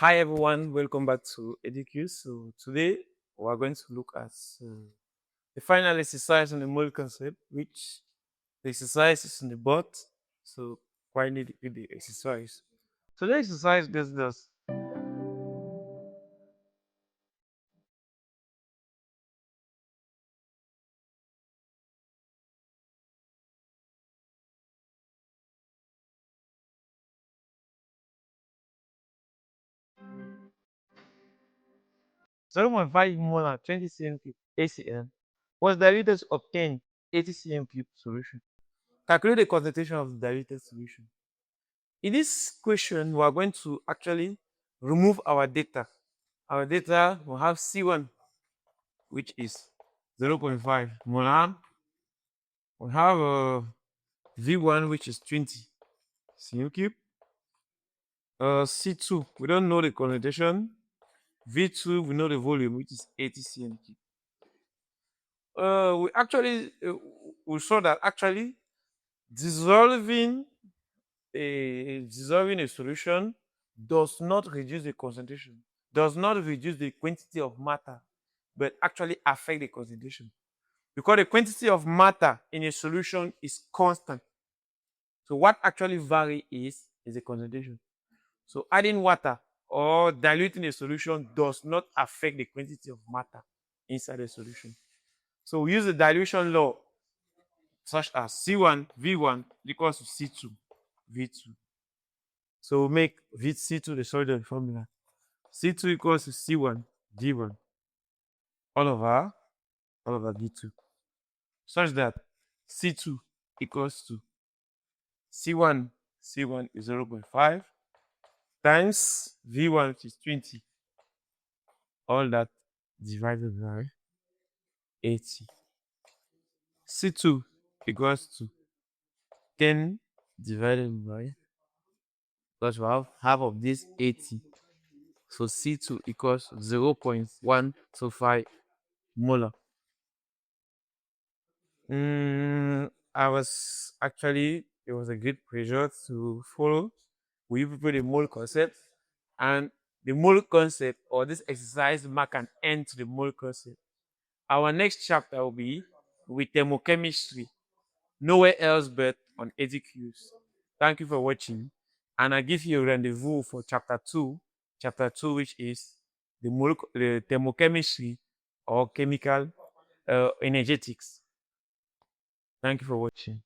Hi everyone, welcome back to Educlynk. So today we are going to look at the final exercise on the mole concept, which the exercise is in the board. So kindly read the exercise. So the exercise does this. 0.5 molar 20 cm cube ACN was diluted to obtain 80 cm cube solution. Calculate the concentration of the diluted solution. In this question, we are going to actually remove our data. Our data will have C1, which is 0.5 molar. We have V1, which is 20 cm cube. C2, we don't know the concentration. V2, we know the volume, which is 80 cm cube. We actually we saw that actually dissolving dissolving a solution does not reduce the concentration, does not reduce the quantity of matter, but actually affect the concentration. Because the quantity of matter in a solution is constant. So what actually varies is the concentration. So adding water or diluting a solution does not affect the quantity of matter inside the solution. So we use the dilution law such as C1 V1 equals to C2 V2. So we make C2 the solid formula. C2 equals to C1 V1 all over V2, such that C2 equals to C1 is 0.5 times V1, which is 20, all that divided by 80. C2 equals to 10 divided by, because we have half of this 80. So C2 equals 0.125 molar. I was actually, it was a great pleasure to follow with people the mole concept. And the mole concept or this exercise mark an end to the mole concept. Our next chapter will be with thermochemistry, nowhere else but on Educlynk. Thank you for watching, and I give you a rendezvous for chapter 2, which is the thermochemistry or chemical energetics. Thank you for watching.